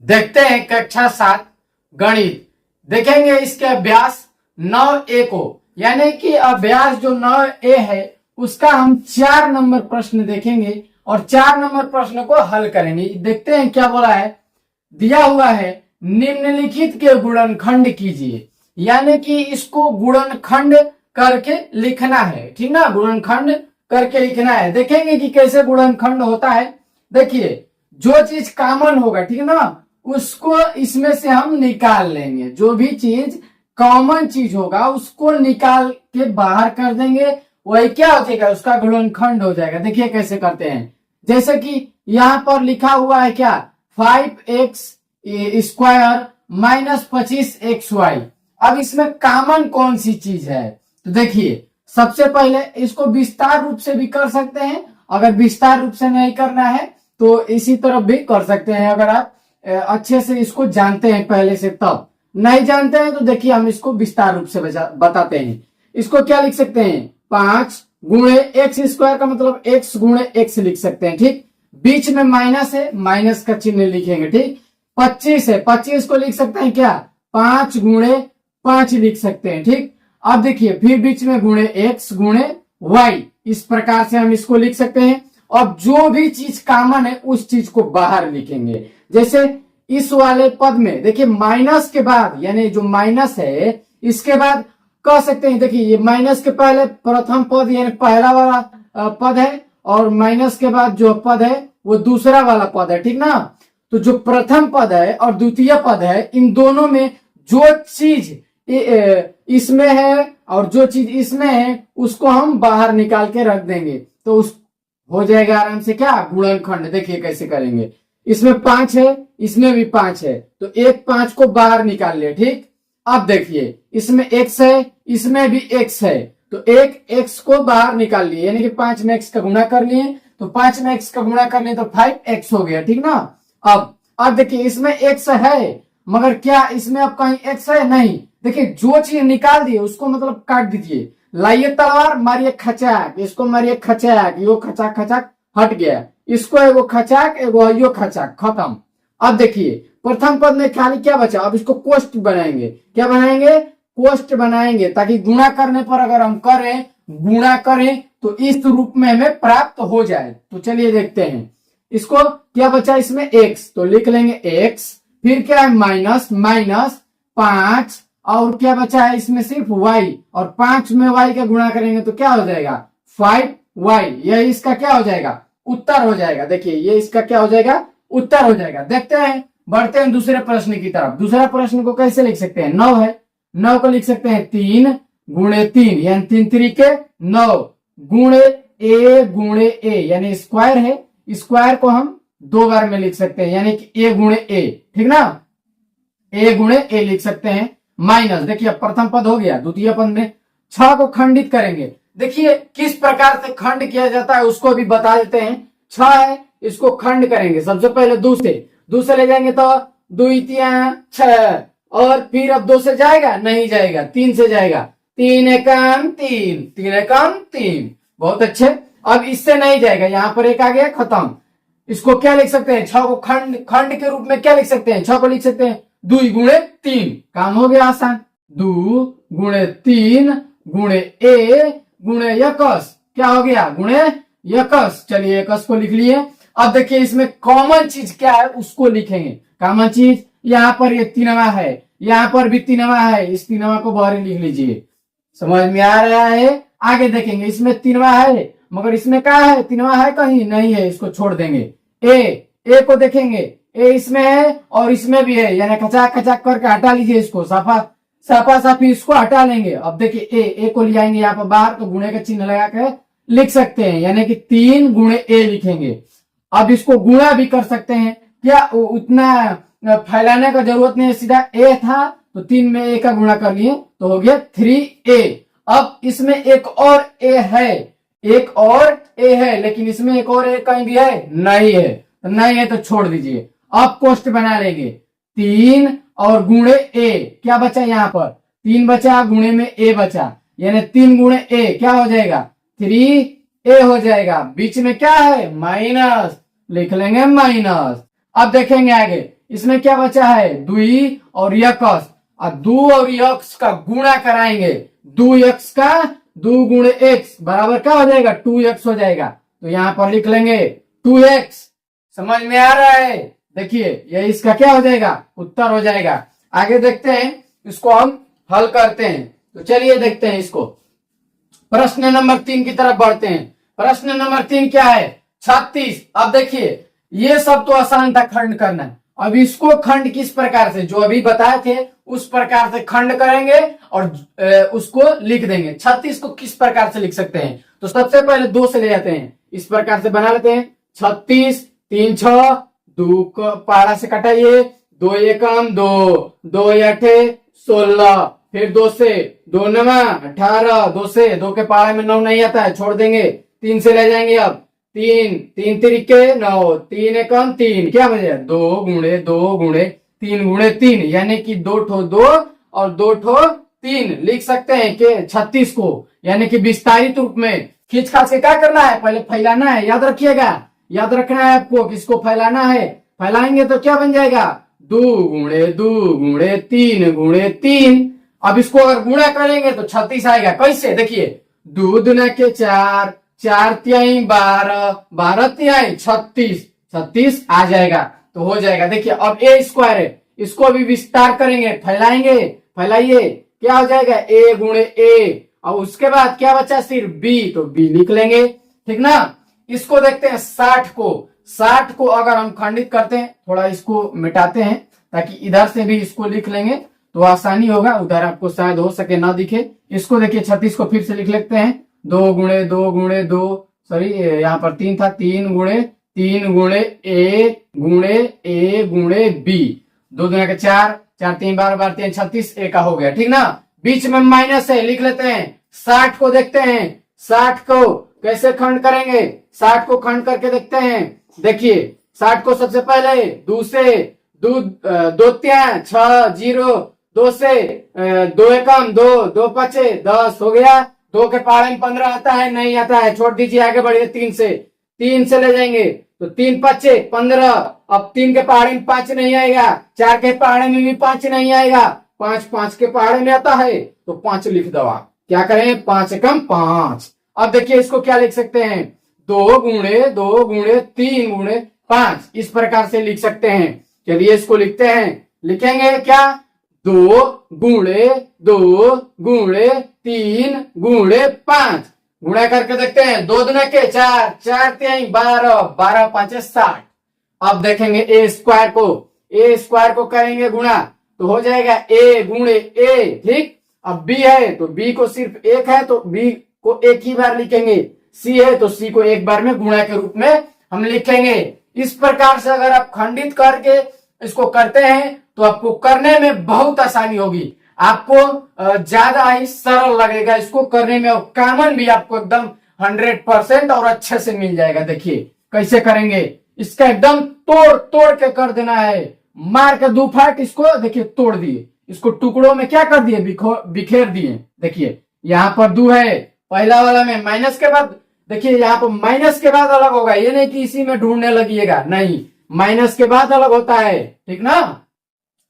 देखते हैं कक्षा 7 गणित। देखेंगे इसके अभ्यास 9A को, यानी कि अभ्यास जो 9A है उसका हम 4 नंबर प्रश्न देखेंगे और 4 नंबर प्रश्न को हल करेंगे। देखते हैं क्या बोला है। दिया हुआ है निम्नलिखित के गुणनखंड कीजिए, यानी कि इसको गुणनखंड करके लिखना है, ठीक ना। गुणनखंड करके लिखना है। देखेंगे कि कैसे गुणनखंड होता है। देखिए, जो चीज कॉमन होगा, ठीक ना, उसको इसमें से हम निकाल लेंगे। जो भी चीज कॉमन चीज होगा उसको निकाल के बाहर कर देंगे, वही क्या हो जाएगा, उसका गुणनखंड हो जाएगा। देखिए कैसे करते हैं। जैसे कि यहाँ पर लिखा हुआ है क्या, 5x स्क्वायर माइनस 25xy। अब इसमें कॉमन कौन सी चीज है, तो देखिए सबसे पहले इसको विस्तार रूप से भी कर सकते हैं। अगर विस्तार रूप से नहीं करना है तो इसी तरफ भी कर सकते हैं, अगर आप अच्छे से इसको जानते हैं पहले से। तब नहीं जानते हैं तो देखिए हम इसको विस्तार रूप से बताते हैं। इसको क्या लिख सकते हैं, 5 गुणे एक्स स्क्वायर का मतलब x गुणे x लिख सकते हैं, ठीक। बीच में माइनस है, माइनस का चिन्ह लिखेंगे, ठीक। 25 है, 25 को लिख सकते हैं क्या, 5 गुणे 5 लिख सकते हैं, ठीक। अब देखिए फिर बीच में गुणे x गुणे y, इस प्रकार से हम इसको लिख सकते हैं। अब जो भी चीज कॉमन है उस चीज को बाहर लिखेंगे। जैसे इस वाले पद में देखिए माइनस के बाद, यानी जो माइनस है इसके बाद कह सकते हैं, देखिए ये माइनस के पहले प्रथम पद यानी पहला वाला पद है, और माइनस के बाद जो पद है वो दूसरा वाला पद है, ठीक ना। तो जो प्रथम पद है और द्वितीय पद है, इन दोनों में जो चीज इसमें है और जो चीज इसमें है उसको हम बाहर निकाल के रख देंगे, तो उस हो जाएगा आराम से क्या, गुणनखंड। देखिए कैसे करेंगे। इसमें 5 है, इसमें भी 5 है, तो एक 5 को बाहर निकाल लिया, ठीक। अब देखिए इसमें x है, इसमें भी x है, तो एक x को बाहर निकाल लिए, यानी कि 5 में x का गुणा कर लिए, तो 5 में x का गुणा कर लिए तो 5x हो गया, ठीक ना। अब देखिए इसमें x है, मगर क्या इसमें अब कहीं x है, नहीं। देखिए जो चीज निकाल दिए उसको मतलब काट दीजिए। लाइए तलवार, मारिए खचाक, इसको मारिए खचाक, यो खचाक खचाक हट गया, इसको एगो खचाक एगो यो खचाक, खत्म। अब देखिए प्रथम पद में खाली क्या बचा, अब इसको कोष्ट बनाएंगे। क्या बनाएंगे, कोष्ट बनाएंगे, ताकि गुणा करने पर अगर हम करें, गुणा करें तो इस रूप में हमें प्राप्त हो जाए। तो चलिए देखते हैं। इसको क्या बचा, इसमें x, तो लिख लेंगे x, फिर क्या है माइनस माइनस 5, और क्या बचा है इसमें सिर्फ y, और 5 में y का गुणा करेंगे तो क्या हो जाएगा, 5y। यह इसका क्या हो जाएगा, उत्तर हो जाएगा। देखिए ये इसका क्या हो जाएगा, उत्तर हो जाएगा। देखते हैं, बढ़ते हैं दूसरे प्रश्न की तरफ। दूसरा प्रश्न को कैसे लिख सकते हैं, 9 है, 9 को लिख सकते हैं 3 गुणे 3, यानी 3 3 9 गुणे a यानी स्क्वायर है, स्क्वायर को हम 2 बार में लिख सकते हैं, यानी कि a गुणे a, ठीक ना, a गुणे a लिख सकते हैं। माइनस, देखिए प्रथम पद हो गया, द्वितीय पद में 6 को खंडित करेंगे। देखिए किस प्रकार से खंड किया जाता है उसको भी बता देते हैं। 6 है, इसको खंड करेंगे। सबसे पहले 2 से ले जाएंगे तो 2 3 6, और फिर अब 2 से जाएगा, नहीं जाएगा, 3 से जाएगा, 3 एकम 3, 3 एकम 3। बहुत अच्छे। अब इससे नहीं जाएगा, यहाँ पर एक आ गया, खत्म। इसको क्या लिख सकते हैं, 6 को खंड के रूप में क्या लिख सकते हैं, 6 को लिख सकते हैं 2 गुणे 3, काम हो गया आसान। 2 गुणे 3 गुणे a गुणे यकस, क्या हो गया, गुणे यकस। चलिए यकस को लिख लिए। अब देखिए इसमें कॉमन चीज क्या है उसको लिखेंगे। कॉमन चीज यहाँ पर ये 3वां है, यहाँ पर भी 3वां है, इस 3वां को बाहर लिख लीजिए। समझ में आ रहा है। आगे देखेंगे, इसमें 3वां है, मगर इसमें क्या है, 3वां है कहीं नहीं है, इसको छोड़ देंगे। ए को देखेंगे, ए इसमें है और इसमें भी है, यानी खचाक खचाक करके हटा लीजिए, इसको साफा साफी इसको हटा लेंगे। अब देखिए ए को ले आएंगे यहाँ पर बाहर, तो गुणे का चिन्ह लगा के लिख सकते हैं, यानी कि 3 गुणे a लिखेंगे। अब इसको गुणा भी कर सकते हैं, क्या उतना फैलाने का जरूरत नहीं है, सीधा a था तो 3 में a का गुणा कर लिए तो हो गया 3a। अब इसमें एक और a है, एक और a है, लेकिन इसमें एक और a कहीं भी है, नहीं है, तो नहीं है तो छोड़ दीजिए। अब कोष्ट बना लेंगे, 3 और गुणे a, क्या बचा यहाँ पर, 3 बचा, गुणे में a बचा, यानी 3 गुणे a क्या हो जाएगा, 3a हो जाएगा। बीच में क्या है, माइनस, लिख लेंगे माइनस। अब देखेंगे आगे, इसमें क्या बचा है, दुई और यक्स, और दो और यक्स का गुणा कराएंगे, दो यक्स का दो गुणे एक्स बराबर क्या हो जाएगा, 2x हो जाएगा। तो यहां पर लिख लेंगे 2x। समझ में आ रहा है, देखिए ये इसका क्या हो जाएगा, उत्तर हो जाएगा। आगे देखते हैं, इसको हम हल करते हैं। तो चलिए देखते हैं इसको, प्रश्न नंबर 3 की तरफ बढ़ते हैं। प्रश्न नंबर 3 क्या है, 36। अब देखिए ये सब तो आसान था खंड करना, अब इसको खंड किस प्रकार से, जो अभी बताए थे उस प्रकार से खंड करेंगे और उसको लिख देंगे। 36 को किस प्रकार से लिख सकते हैं, तो सबसे पहले 2 से ले जाते हैं, इस प्रकार से बना लेते हैं। 36 3 6, 2 को पारा से कटाइए, 2 एकम 2, 2 अठे 16, फिर 2 से 2 9 18, 2 से 2 के पारे में 9 नहीं आता है, छोड़ देंगे। 3 से ले जाएंगे, अब 3 3 तिरिके 9, 3 एकम 3, क्या बचे 2 गुणे 2 गुणे 3 गुणे 3, यानी कि 2 ठो 2 और 2 ठो 3 लिख सकते हैं कि 36 को, यानी कि विस्तारित रूप में खींच खाच के क्या करना है, पहले फैलाना है। याद रखिएगा, याद रखना है आपको, किसको फैलाना है, फैलाएंगे तो क्या बन जाएगा, 2 गुणे 2 गुणे 3 गुणे 3। अब इसको अगर गुणा करेंगे तो 36 आएगा। कैसे, देखिए 2 दूना के 4, 4 तिहाई 12, 12 तिहाई 36, 36 आ जाएगा, तो हो जाएगा। देखिए अब ए स्क्वायर है, इसको अभी विस्तार करेंगे, फैलाएंगे, फैलाइए, क्या हो जाएगा ए गुणे ए, और उसके बाद क्या बचा सिर्फ बी, तो बी लिख लेंगे, ठीक ना। इसको देखते हैं 60 को, 60 को अगर हम खंडित करते हैं, थोड़ा इसको मिटाते हैं ताकि इधर से भी इसको लिख लेंगे तो आसानी होगा, उधर आपको शायद हो सके ना दिखे। इसको देखिए 36 को फिर से लिख लेते हैं, 2 गुणे 2 गुणे 2, सॉरी यहाँ पर 3 था, 3 गुणे ए गुणे बी, 2 दूना के 4, 4 3 12 12 3 36, ए का हो गया, ठीक ना। बीच में माइनस है, लिख लेते हैं। 60 को देखते हैं, 60 को कैसे खंड करेंगे, 60 को खंड करके देखते हैं। देखिए 60 को सबसे पहले 2 से 2 6 0, 2 से 2 एकम 2, 2 पचे 10 हो गया। 2 के पहाड़े में 15 आता है, नहीं आता है, छोड़ दीजिए, आगे बढ़िए। 3 से ले जाएंगे तो 3 पचे 15, अब 3 के पहाड़े में 5 नहीं आएगा, 4 के पहाड़े में भी 5 नहीं आएगा, 5 के पहाड़े में आता है तो 5 लिख दो आप। क्या करें, 5 एकम 5। अब देखिए इसको क्या लिख सकते हैं, 2 गुणे 3 गुणे 5, इस प्रकार से लिख सकते हैं। चलिए इसको लिखते हैं, लिखेंगे क्या, 2 गुणे 3 गुणे 5, गुणा करके देखते हैं। 2 दूना के 4, 4 तिहाई 12, 12 5 60। अब देखेंगे ए स्क्वायर को करेंगे गुणा, तो हो जाएगा ए गुणे ए, ठीक। अब बी है तो बी को सिर्फ 1 है तो बी को एक ही बार लिखेंगे, सी है तो सी को एक बार में गुणा के रूप में हम लिखेंगे। इस प्रकार से अगर आप खंडित करके इसको करते हैं तो आपको करने में बहुत आसानी होगी, आपको ज्यादा ही सरल लगेगा इसको करने में, और कॉमन भी आपको एकदम 100% और अच्छे से मिल जाएगा। देखिए कैसे करेंगे, इसका एकदम तोड़ के कर देना है, मार के 2 फाट इसको देखिए तोड़ दिए, इसको टुकड़ों में क्या कर दिए, बिखेर दिए। देखिए यहाँ पर 2 है, पहला वाला में माइनस के बाद, देखिए यहाँ पर माइनस के बाद अलग होगा, ये नहीं कि इसी में ढूंढने लगिएगा, नहीं, माइनस के बाद अलग होता है, ठीक ना।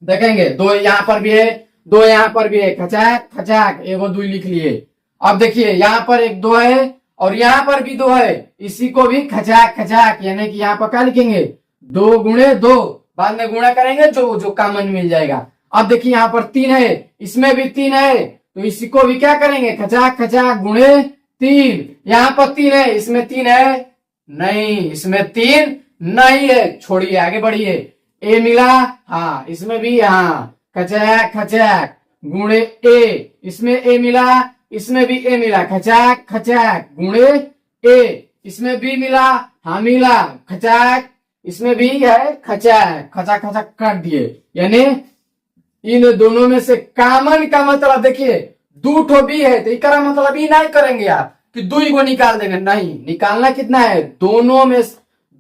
देखेंगे 2 यहाँ पर भी है, 2 यहाँ पर भी है, खचाक खचाक एगो 2 लिख लिए। अब देखिए यहाँ पर एक 2 है और यहाँ पर भी 2 है, इसी को भी खचाक खचाक, यानी कि यहाँ पर क्या लिखेंगे, 2 गुणे 2, बाद में गुणा करेंगे जो कॉमन मिल जाएगा। अब देखिए यहाँ पर 3 है, इसमें भी 3 है, तो इसी को भी क्या करेंगे, खचाक खचाक गुणे 3। यहाँ पर 3 है, इसमें 3 है नहीं, इसमें 3 नहीं है, छोड़िए आगे बढ़िए। ए मिला, हाँ इसमें भी, हाँ खचाक खचाक गुणे ए, इसमें ए मिला, इसमें भी ए मिला, खचाक खचाक गुणे ए, इसमें बी मिला, हाँ मिला, खचाक, इसमें भी है खचाक, खचाक खचाक कर दिए। यानी इन दोनों में से कॉमन का मतलब देखिए 2 ठो बी है, तो इसका मतलब ही नहीं करेंगे आप कि 2 को निकाल देंगे, नहीं, निकालना कितना है,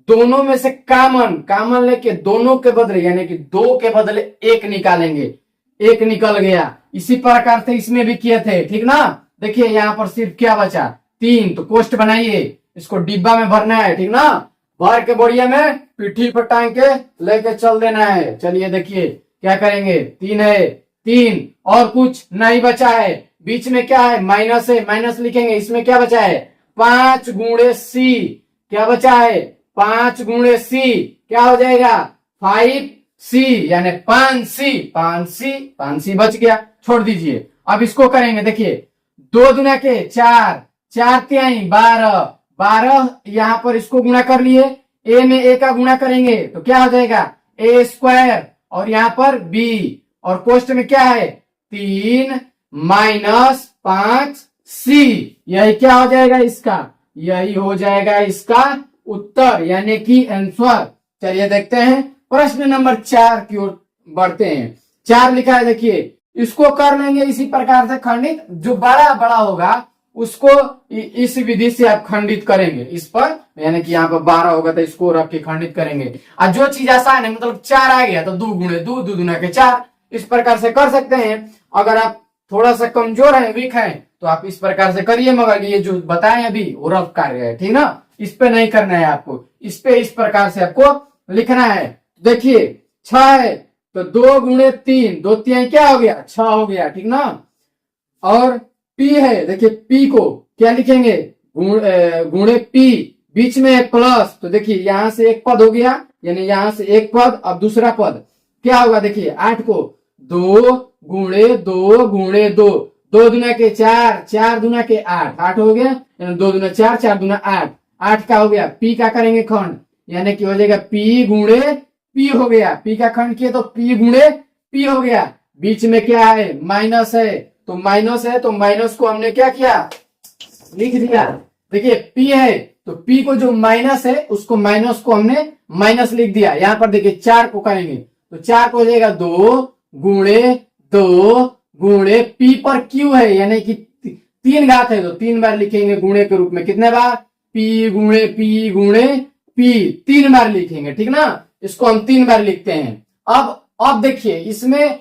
दोनों में से कॉमन लेके दोनों के बदले, यानी कि 2 के बदले 1 निकालेंगे, 1 निकल गया। इसी प्रकार से इसमें भी किए थे, ठीक ना। देखिए यहाँ पर सिर्फ क्या बचा, 3, तो कोष्ट बनाइए, इसको डिब्बा में भरना है, ठीक ना। भर के बोरिया में पिट्ठी पर टांग के लेके चल देना है। चलिए देखिए क्या करेंगे, 3 है, 3 और कुछ नहीं बचा है, बीच में क्या है माइनस है, माइनस लिखेंगे। इसमें क्या बचा है 5 गुणे सी, क्या बचा है 5 गुणे सी, क्या हो जाएगा 5C यानी 5C, 5C बच गया, छोड़ दीजिए। अब इसको करेंगे, देखिए 2 दुना के 4, 4 तिहाई 12, 12 यहां पर इसको गुणा कर लिए, ए में ए का गुणा करेंगे तो क्या हो जाएगा ए स्क्वायर, और यहां पर बी, और कोष्ट में क्या है 3 माइनस 5C, यही क्या हो जाएगा इसका, यही हो जाएगा इसका उत्तर यानी कि आंसर। चलिए देखते हैं प्रश्न नंबर 4 की ओर बढ़ते हैं। 4 लिखा है, देखिए इसको कर लेंगे इसी प्रकार से खंडित, जो बड़ा बड़ा होगा उसको इस विधि से आप खंडित करेंगे इस पर, यानी कि यहाँ पर 12 होगा तो इसको रख के खंडित करेंगे। और जो चीज आसान है, मतलब 4 आ गया तो 2 गुणे 2, 2 दुना के 4, इस प्रकार से कर सकते हैं। अगर आप थोड़ा सा कमजोर है, वीक है, तो आप इस प्रकार से करिए, मगर ये जो बताएं अभी वो रफ कार्य है, ठीक ना, इस पे नहीं करना है आपको, इस पे इस प्रकार से आपको लिखना है। देखिए 6 है तो 2 गुणे 3, 2 तिहाई क्या हो गया 6 हो गया, ठीक ना। और P है, देखिए P को क्या लिखेंगे गुणे P, बीच में है प्लस, तो देखिए यहां से एक पद हो गया, यानी यहां से एक पद, अब दूसरा पद क्या होगा, देखिए 8 को 2 गुणे 2 गुणे 2, 2 दुना के 4, 4 दुना के 8, 8 हो गया, यानी 2 दुना 4, 4 दुना 8, 8 का हो गया। P का करेंगे खंड, यानी कि हो जाएगा P गुणे P हो गया, P का खंड किया तो P गुणे P हो गया। बीच में क्या है माइनस है, तो माइनस है तो माइनस को हमने क्या किया लिख दिया। देखिए P है तो P को जो माइनस है उसको माइनस को हमने माइनस लिख दिया। यहां पर देखिए 4 को करेंगे तो 4 को हो जाएगा 2 गुणे 2 गुणे P पर Q है, यानी कि 3 घात है तो 3 बार लिखेंगे गुणे के रूप में, कितने बार P गुणे P गुणे P, 3 बार लिखेंगे, ठीक ना। इसको हम 3 बार लिखते हैं। अब देखिए इसमें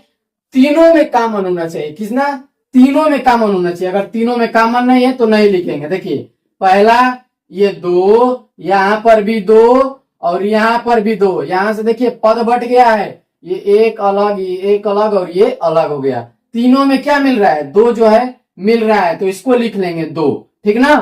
तीनों में कॉमन होना चाहिए, किसना तीनों में कॉमन होना चाहिए, अगर तीनों में कॉमन नहीं है तो नहीं लिखेंगे। देखिए पहला ये 2, यहां पर भी 2 और यहां पर भी 2, यहां से देखिए पद बट गया है, ये एक अलग, ये एक अलग और ये अलग हो गया। तीनों में क्या मिल रहा है 2 जो है मिल रहा है, तो इसको लिख लेंगे 2, ठीक ना।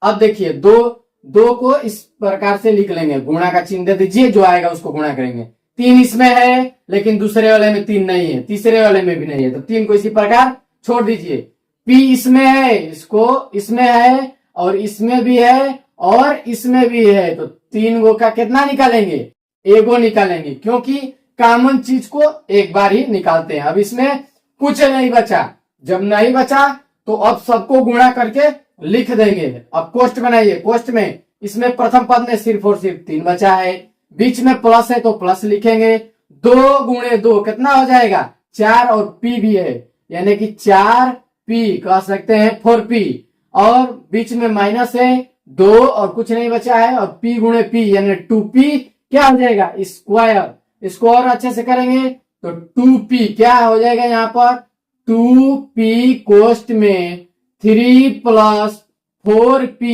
अब देखिए 2 को इस प्रकार से लिख लेंगे, गुणा का चिन्ह दे दीजिए, जो आएगा उसको गुणा करेंगे। 3 इसमें है लेकिन दूसरे वाले में 3 नहीं है, तीसरे वाले में भी नहीं है, तो 3 को इसी प्रकार छोड़ दीजिए। P इसमें है, इसको इसमें है और इसमें भी है और इसमें भी है, तो 3 गो का कितना निकालेंगे 1 गो निकालेंगे, क्योंकि कॉमन चीज को एक बार ही निकालते हैं। अब इसमें कुछ नहीं बचा, जब नहीं बचा तो अब सबको गुणा करके लिख देंगे। अब कोष्ट बनाइए, कोष्ट में इसमें प्रथम पद में सिर्फ और सिर्फ 3 बचा है, बीच में प्लस है तो प्लस लिखेंगे। 2 गुणे 2 कितना हो जाएगा 4 और P भी है, यानी कि 4P कह सकते हैं 4P, और बीच में माइनस है 2 और कुछ नहीं बचा है, और P गुणे P यानी 2P क्या हो जाएगा स्क्वायर। इसको और अच्छे से करेंगे तो 2P क्या हो जाएगा, यहाँ पर 2P कोष्ट में 3 plus 4P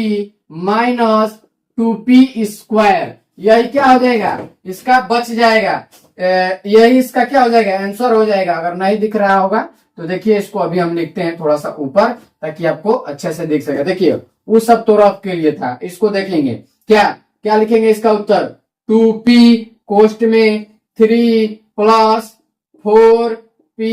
minus 2P square, यही क्या हो जाएगा इसका बच जाएगा, यही इसका क्या हो जाएगा आंसर हो जाएगा। अगर नहीं दिख रहा होगा तो देखिए इसको अभी हम लिखते हैं थोड़ा सा ऊपर, ताकि आपको अच्छे से दिख सके। देखिए वो सब तो रफ के लिए था, इसको देखेंगे क्या क्या लिखेंगे इसका उत्तर 2P कोष्ट में 3 plus 4P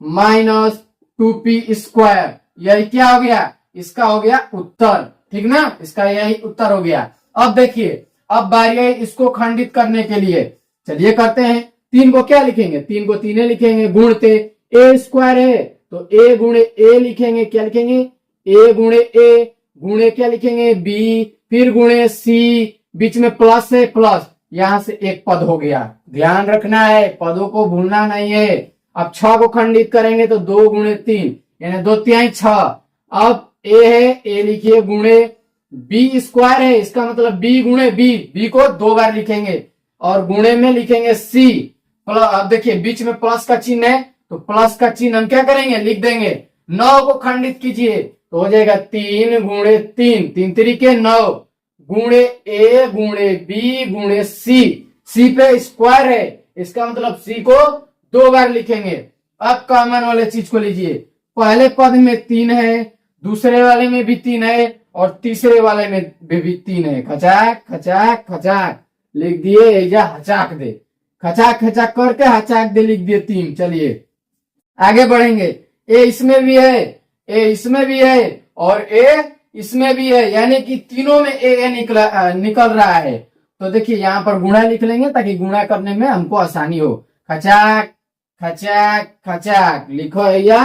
minus 2P square, यही क्या हो गया इसका हो गया उत्तर, ठीक ना, इसका यही उत्तर हो गया। अब देखिए अब बारी है इसको खंडित करने के लिए, चलिए करते हैं। 3 को क्या लिखेंगे 3 को 3 लिखेंगे, गुणते ए स्क्वायर है तो ए गुणे ए लिखेंगे, क्या लिखेंगे ए गुणे ए, गुणे क्या लिखेंगे बी, फिर गुणे सी, बीच में प्लस है प्लस, यहां से एक पद हो गया, ध्यान रखना है पदों को भूलना नहीं है। अब 6 को खंडित करेंगे तो 2 गुणे 3 यानी 2 तिहाई 6। अब ए है, ए लिखिए गुणे बी स्क्वायर है, इसका मतलब बी गुणे बी को 2 बार लिखेंगे और गुणे में लिखेंगे सी। अब देखिए बीच में प्लस का चिन्ह है तो प्लस का चिन्ह हम क्या करेंगे लिख देंगे। 9 को खंडित कीजिए तो हो जाएगा 3 गुणे 3, 3 तरीके 9, गुणे ए गुणे बी गुणे सी, सी पे स्क्वायर है, इसका मतलब सी को 2 बार लिखेंगे। अब कॉमन वाले चीज को लीजिए, पहले पद में 3 है, दूसरे वाले में भी 3 है और तीसरे वाले में भी 3 है। खचाक खचाक खचाक लिख दिए, एजा हचाक दे, खचाक खचाक करके हचाक दे लिख दिए 3। चलिए आगे बढ़ेंगे, ए इसमें भी है, ए इसमें भी है और ए इसमें भी है, यानी कि तीनों में ए निकल रहा है। तो देखिए यहाँ पर गुणा लिख लेंगे ताकि गुणा करने में हमको आसानी हो। खचाक खचाक खचाक लिखो या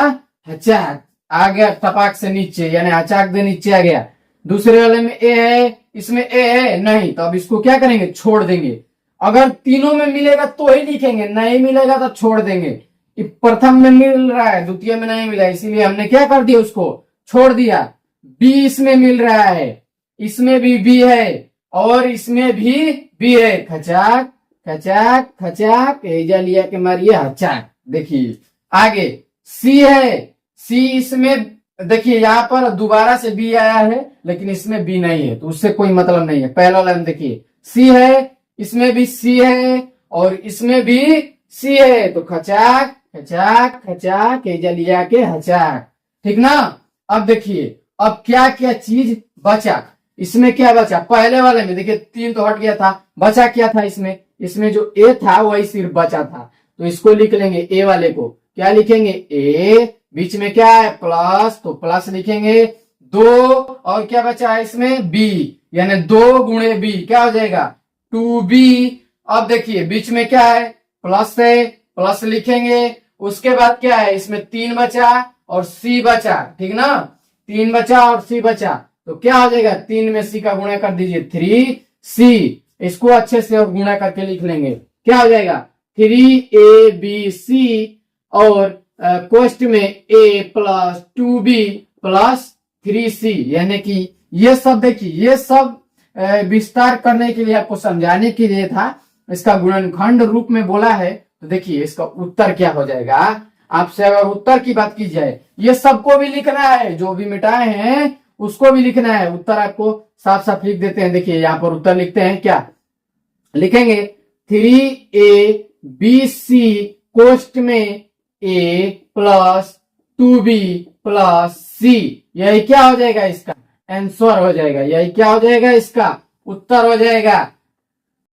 हचाक, आ गया टपाक से नीचे, यानी हचाक दे नीचे आ गया। दूसरे वाले में ए है, इसमें ए है नहीं, तो अब इसको क्या करेंगे, छोड़ देंगे। अगर तीनों में मिलेगा तो ही लिखेंगे, नहीं मिलेगा तो छोड़ देंगे। प्रथम में मिल रहा है, द्वितीय में नहीं मिला, इसीलिए हमने क्या कर दिया, उसको छोड़ दिया। बी इसमें मिल रहा है, इसमें भी बी है और इसमें भी बी है। खचाक खचाक खचाक, एजा लिया के मारिए हचाक। देखिए आगे सी है, सी इसमें देखिए यहाँ पर दोबारा से बी आया है, लेकिन इसमें बी नहीं है तो उससे कोई मतलब नहीं है। पहला लाइन देखिए, सी है, इसमें भी सी है और इसमें भी सी है, तो खचाक खचाक खचाक, एजा लिया के हचाक। ठीक ना। अब देखिए अब क्या क्या चीज बचा, इसमें क्या बचा, पहले वाले में देखिए 3 तो हट गया था, बचा क्या था इसमें, इसमें जो ए था वही सिर्फ बचा था, तो इसको लिख लेंगे ए वाले को। क्या लिखेंगे, ए, बीच में क्या है प्लस, तो प्लस लिखेंगे 2 और क्या बचा है इसमें बी, यानी 2 गुणे बी क्या हो जाएगा 2b। अब देखिए बीच में क्या है प्लस है, प्लस लिखेंगे। उसके बाद क्या है, इसमें 3 बचा और सी बचा, ठीक ना, 3 बचा और सी बचा, तो क्या हो जाएगा 3 में सी का गुणा कर दीजिए 3c। इसको अच्छे से और गुणा करके लिख लेंगे, क्या हो जाएगा 3abc और कोष्ट में a plus 2b plus 3c, यानी कि ये सब देखिए, ये सब विस्तार करने के लिए आपको समझाने के लिए था। इसका गुणनखंड रूप में बोला है, तो देखिए इसका उत्तर क्या हो जाएगा। आपसे अगर उत्तर की बात की जाए, ये सबको भी लिखना है, जो भी मिटाए हैं उसको भी लिखना है। उत्तर आपको साफ साफ लिख देते हैं, देखिए यहाँ पर उत्तर लिखते हैं, क्या लिखेंगे 3abc कोष्ट में a plus 2b plus c, यही क्या हो जाएगा इसका आंसर हो जाएगा, यही क्या हो जाएगा इसका उत्तर हो जाएगा।